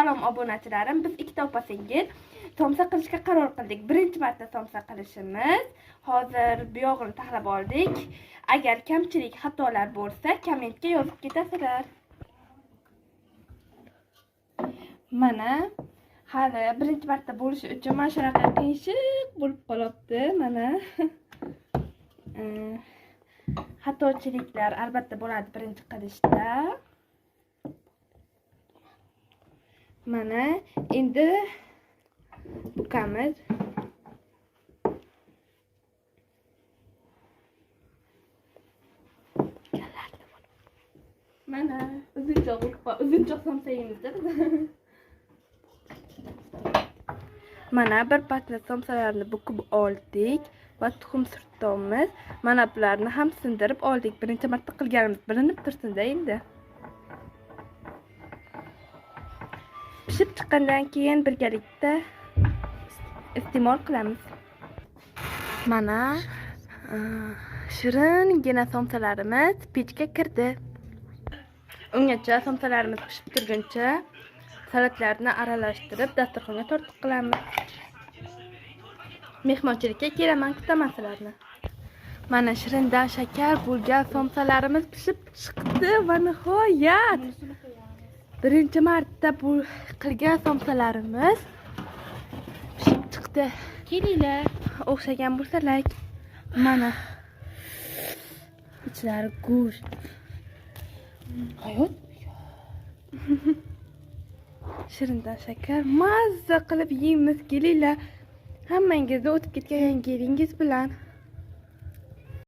Salom obunachilarim, biz ikkita opa-singil somsa qilishga qaror qildik. Birinchi marta somsa qilishimiz. Hozir bu yog'ini taxlab oldik. Agar kamchilik, xatolar bo'lsa, kommentga yozib ketasizlar. Mana hali birinchi marta bo'lishi uchun mana shunaqa qiyshiq bo'lib qolibdi. Mana xatochiliklar albatta bo'ladi birinchi qilishda. Mana endi bukamiz. Mana uzunchoq somsayimizda. Mana bir patla somsalarni bukib oldik va tuxum surtamiz. Mana bularni ham sindirib oldik. Birinchi marta qilganimiz bilinib tursin-da endi. Pishib chiqqandan keyin birgalikda iste'mol qilamiz. Mana shiringina somsalarimiz pechga kirdi. Ungacha somsalarimiz pishib turguncha salatlarni aralashtirib dasturxonga tortiq qilamiz. Mehmonchilikka kelaman, kutaman sizlarni. Mana shirindan shakar bo'lgan somsalarimiz pishib chiqdi va nihoyat birinchi marta bu qilgan somsalarimiz pishib chiqdi. Kelinglar, o'xshagan bo'lsalar. Mana ichlari go'sht. Hayot. Shirindan shakar mazza qilib yeymiz. Kelinglar, hammangizga o'tib ketgan yangi yilingiz bilan.